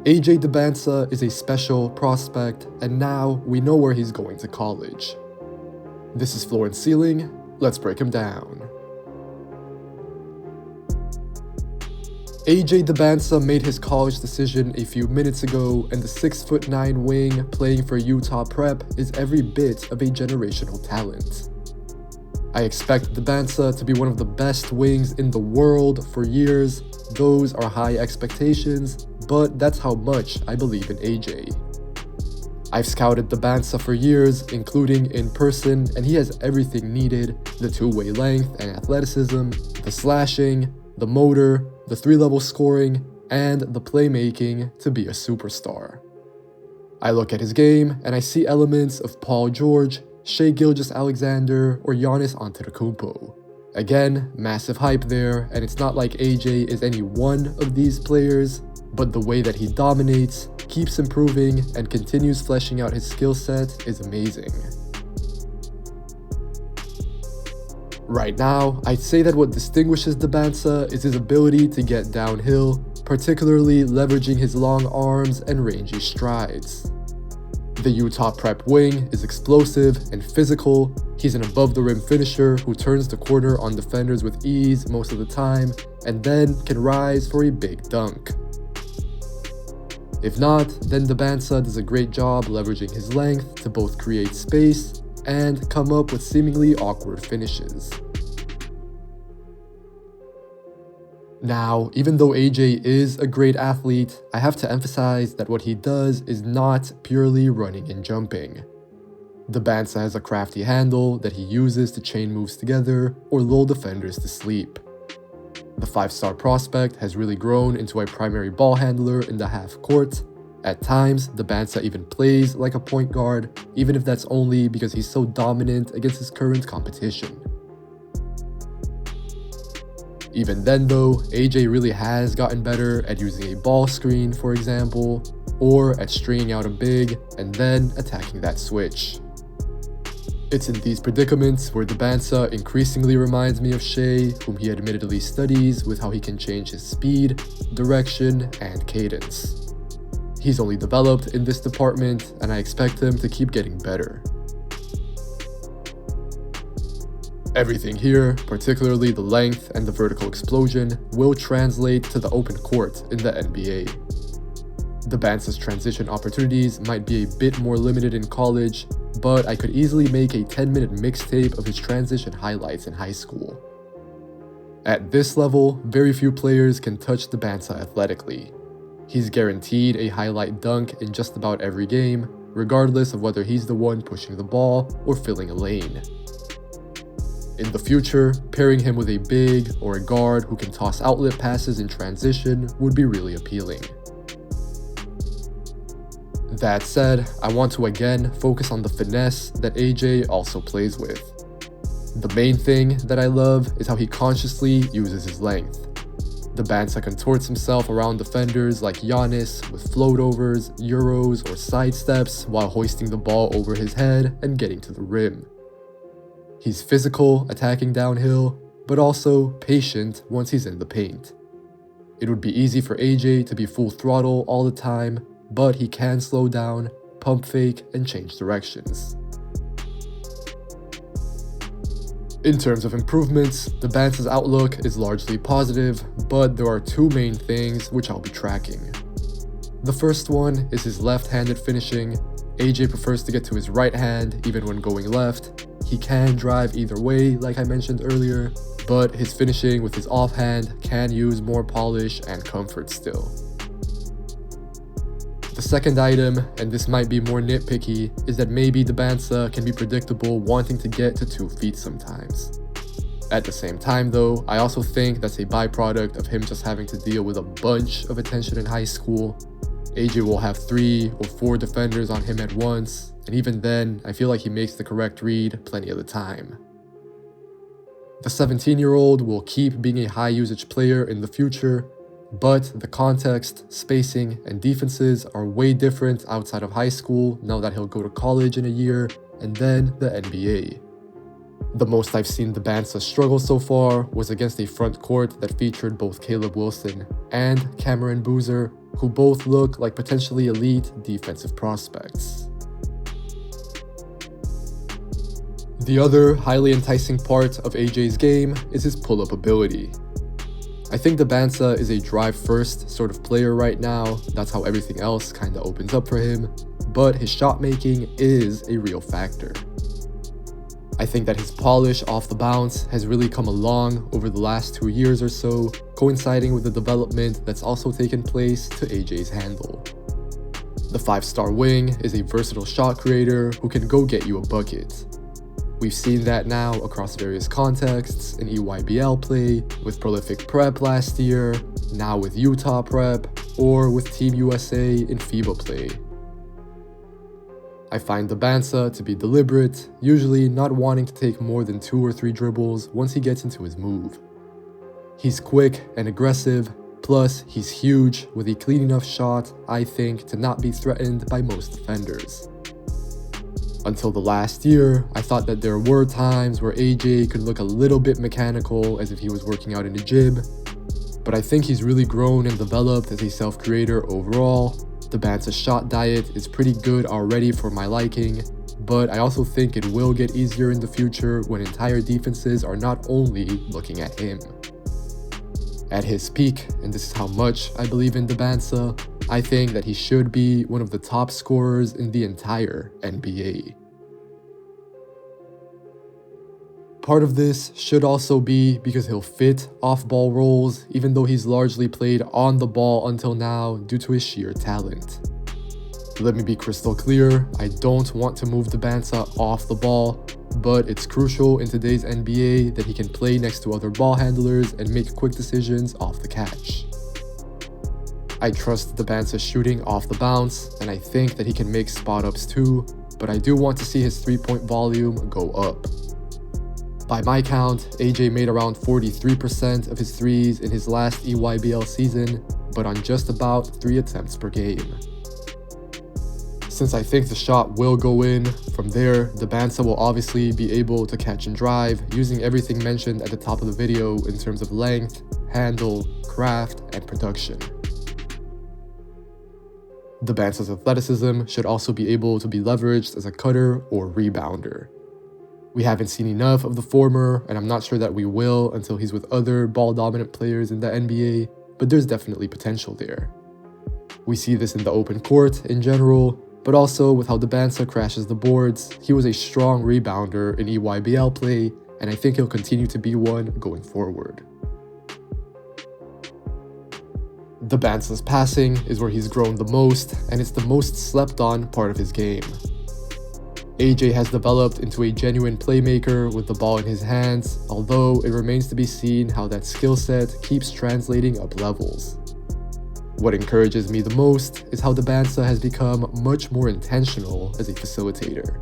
AJ Dybantsa is a special prospect, and now we know where he's going to college. This is Floor and Ceiling. Let's break him down. AJ Dybantsa made his college decision a few minutes ago, and the 6'9" wing playing for Utah Prep is every bit of a generational talent. I expect Dybantsa to be one of the best wings in the world for years. Those are high expectations, but that's how much I believe in AJ. I've scouted Dybantsa for years, including in person, and he has everything needed: the two-way length and athleticism, the slashing, the motor, the three-level scoring, and the playmaking to be a superstar. I look at his game, and I see elements of Paul George, Gilgeous-Alexander, or Giannis Antetokounmpo. Again, massive hype there, and it's not like AJ is any one of these players, but the way that he dominates, keeps improving, and continues fleshing out his skill set is amazing. Right now, I'd say that what distinguishes Dybantsa is his ability to get downhill, particularly leveraging his long arms and rangy strides. The Utah Prep wing is explosive and physical. He's an above-the-rim finisher who turns the corner on defenders with ease most of the time, and then can rise for a big dunk. If not, then Dybantsa does a great job leveraging his length to both create space and come up with seemingly awkward finishes. Now, even though AJ is a great athlete, I have to emphasize that what he does is not purely running and jumping. Dybantsa has a crafty handle that he uses to chain moves together or lull defenders to sleep. The 5-star prospect has really grown into a primary ball handler in the half court. At times, Dybantsa even plays like a point guard, even if that's only because he's so dominant against his current competition. Even then though, AJ really has gotten better at using a ball screen, for example, or at stringing out a big and then attacking that switch. It's in these predicaments where Dybantsa increasingly reminds me of Shea, whom he admittedly studies with how he can change his speed, direction, and cadence. He's only developed in this department, and I expect him to keep getting better. Everything here, particularly the length and the vertical explosion, will translate to the open court in the NBA. Dybantsa's transition opportunities might be a bit more limited in college, but I could easily make a 10-minute mixtape of his transition highlights in high school. At this level, very few players can touch Dybantsa athletically. He's guaranteed a highlight dunk in just about every game, regardless of whether he's the one pushing the ball or filling a lane. In the future, pairing him with a big or a guard who can toss outlet passes in transition would be really appealing. That said, I want to again focus on the finesse that AJ also plays with. The main thing that I love is how he consciously uses his length. Dybantsa contorts himself around defenders like Giannis with floatovers, euros, or sidesteps while hoisting the ball over his head and getting to the rim. He's physical, attacking downhill, but also patient once he's in the paint. It would be easy for AJ to be full throttle all the time, but he can slow down, pump fake, and change directions. In terms of improvements, Dybantsa's outlook is largely positive, but there are two main things which I'll be tracking. The first one is his left-handed finishing. AJ prefers to get to his right hand even when going left. He can drive either way, like I mentioned earlier, but his finishing with his offhand can use more polish and comfort still. The second item, and this might be more nitpicky, is that maybe Dybantsa can be predictable wanting to get to 2 feet sometimes. At the same time though, I also think that's a byproduct of him just having to deal with a bunch of attention in high school. AJ will have 3 or 4 defenders on him at once, and even then, I feel like he makes the correct read plenty of the time. The 17-year-old will keep being a high-usage player in the future, but the context, spacing, and defenses are way different outside of high school now that he'll go to college in a year, and then the NBA. The most I've seen Dybantsa struggle so far was against a front court that featured both Caleb Wilson and Cameron Boozer, who both look like potentially elite defensive prospects. The other highly enticing part of AJ's game is his pull-up ability. I think Dybantsa is a drive-first sort of player right now, that's how everything else kinda opens up for him, but his shot making is a real factor. I think that his polish off the bounce has really come along over the last 2 years or so, coinciding with the development that's also taken place to AJ's handle. The 5-star wing is a versatile shot creator who can go get you a bucket. We've seen that now across various contexts in EYBL play, with prolific prep last year, now with Utah prep, or with Team USA in FIBA play. I find Dybantsa to be deliberate, usually not wanting to take more than 2 or 3 dribbles once he gets into his move. He's quick and aggressive, plus he's huge with a clean enough shot, I think, to not be threatened by most defenders. Until the last year, I thought that there were times where AJ could look a little bit mechanical as if he was working out in a gym, but I think he's really grown and developed as a self-creator overall. Dybantsa's shot diet is pretty good already for my liking, but I also think it will get easier in the future when entire defenses are not only looking at him. At his peak, and this is how much I believe in Dybantsa, I think that he should be one of the top scorers in the entire NBA. Part of this should also be because he'll fit off-ball roles, even though he's largely played on the ball until now due to his sheer talent. Let me be crystal clear, I don't want to move Dybantsa off the ball, but it's crucial in today's NBA that he can play next to other ball handlers and make quick decisions off the catch. I trust Dybantsa's shooting off the bounce, and I think that he can make spot-ups too, but I do want to see his three-point volume go up. By my count, AJ made around 43% of his threes in his last EYBL season, but on just about 3 attempts per game. Since I think the shot will go in, from there, Dybantsa will obviously be able to catch and drive, using everything mentioned at the top of the video in terms of length, handle, craft, and production. Dybantsa's athleticism should also be able to be leveraged as a cutter or rebounder. We haven't seen enough of the former, and I'm not sure that we will until he's with other ball-dominant players in the NBA, but there's definitely potential there. We see this in the open court in general, but also with how Dybantsa crashes the boards. He was a strong rebounder in EYBL play, and I think he'll continue to be one going forward. Dybantsa's passing is where he's grown the most, and it's the most slept on part of his game. AJ has developed into a genuine playmaker with the ball in his hands, although it remains to be seen how that skill set keeps translating up levels. What encourages me the most is how Dybantsa has become much more intentional as a facilitator.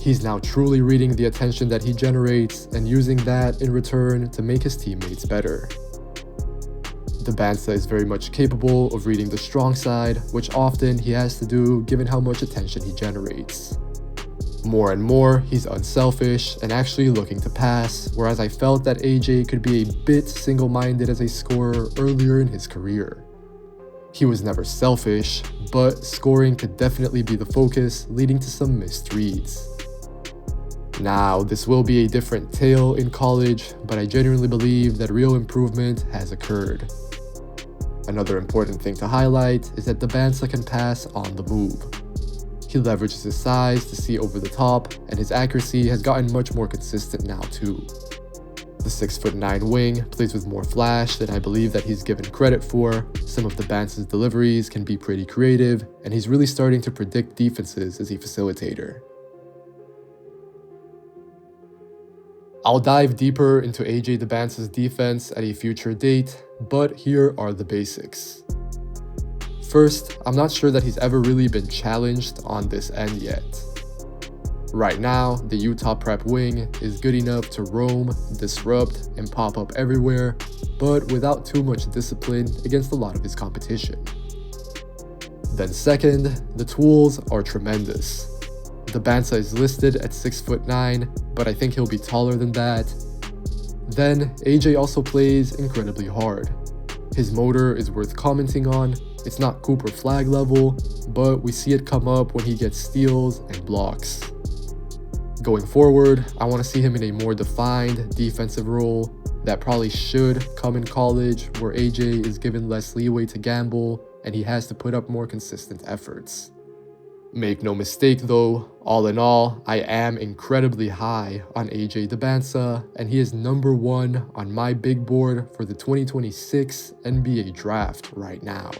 He's now truly reading the attention that he generates and using that in return to make his teammates better. Dybantsa is very much capable of reading the strong side, which often he has to do given how much attention he generates. More and more, he's unselfish and actually looking to pass, whereas I felt that AJ could be a bit single-minded as a scorer earlier in his career. He was never selfish, but scoring could definitely be the focus, leading to some missed reads. Now, this will be a different tale in college, but I genuinely believe that real improvement has occurred. Another important thing to highlight is that Dybantsa can pass on the move. He leverages his size to see over the top, and his accuracy has gotten much more consistent now too. The 6'9" wing plays with more flash than I believe that he's given credit for. Some of Dybantsa's deliveries can be pretty creative, and he's really starting to predict defenses as a facilitator. I'll dive deeper into AJ Dybantsa's defense at a future date, but here are the basics. First, I'm not sure that he's ever really been challenged on this end yet. Right now, the Utah prep wing is good enough to roam, disrupt, and pop up everywhere, but without too much discipline against a lot of his competition. Then second, the tools are tremendous. Dybantsa is listed at 6'9", but I think he'll be taller than that. Then, AJ also plays incredibly hard. His motor is worth commenting on. It's not Cooper Flag level, but we see it come up when he gets steals and blocks. Going forward, I want to see him in a more defined defensive role. That probably should come in college, where AJ is given less leeway to gamble and he has to put up more consistent efforts. Make no mistake though, all in all, I am incredibly high on AJ Dybantsa, and he is number 1 on my big board for the 2026 NBA draft right now.